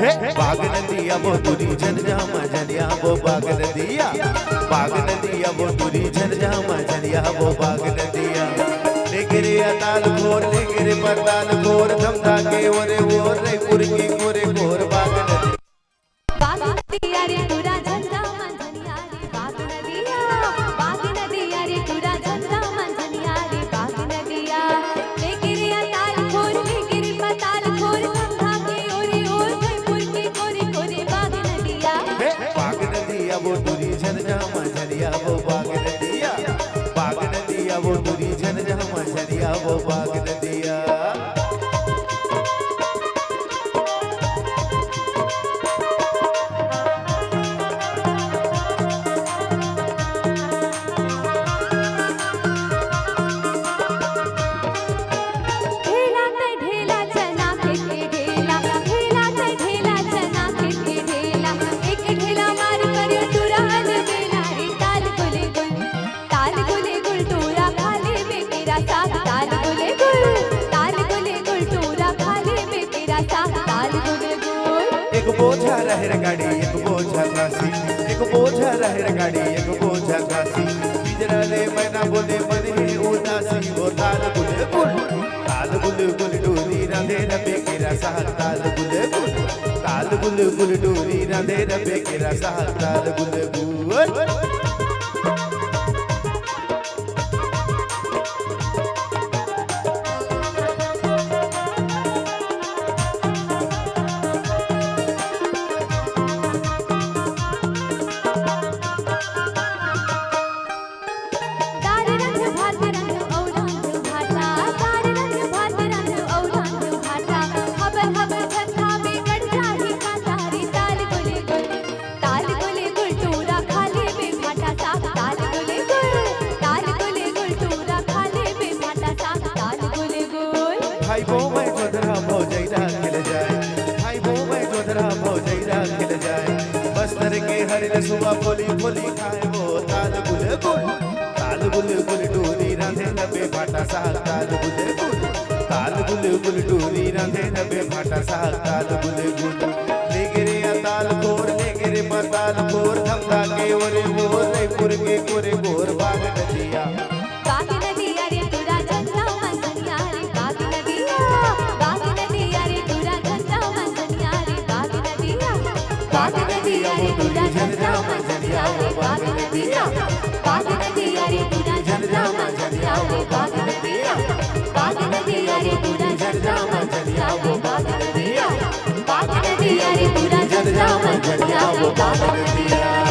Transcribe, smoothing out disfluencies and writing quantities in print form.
बाग नदिया वो तुरी झंझा मझलिया वो बाग नदिया वो तुरी झंझा मझलिया वो बाग नदिया ले गिरे अताल घोर ले गिरे पताल घोर धमधा के ओरे ओर रे पुरकी गोरे घोर बाग नदिया रे तुरा झंझा मझलिया रे बाग नदिया रे तुरा झंझा मझलिया रे बाग नदिया ले गिरे अताल घोर ले गिरे पताल घोर धमधा के ओरे ओर रे पुरकी गोरे गोरे बाग नदिया वो तुरी झंझा मझलिया वो बाग नदिया वो तुरी झंझा मझलिया वो बाग नदिया एक बोझा रहेर गाड़ी एक बोझा काशी एक बोझा रहेर गाड़ी एक बोझा काशी पिंजरा रे मैना बोले मन है उदासी वो ताल गुल गुल डोरी राधे रबे के रसा ताल गुल डोरी राधे रबे के रसा ताल गुल भाई वो मैं जोधरा भौजैरा खिल जाए भाई वो मैं जोधरा भौजैरा खिल जाए बस्तर के हर रसुआ बोली बोली खाए वो ताल गुल डोरी राधे नबे भाटा साग ताल गुल डोरी राधे नबे भाटा साग ताल गुल ले गिरे अताल घोर ले गिरे पताल घोर धमधा के ओरे ओर रे पुरके गोरे गोर बाग नदिया वो तुरी झंझा मझलिया वो बाग नदिया रे तुरा झंझा मझलिया वो बाग नदिया रे तुरा झंझा मझलिया वो बाग नदिया रे तुरा झंझा मझलिया वो बाग नदिया।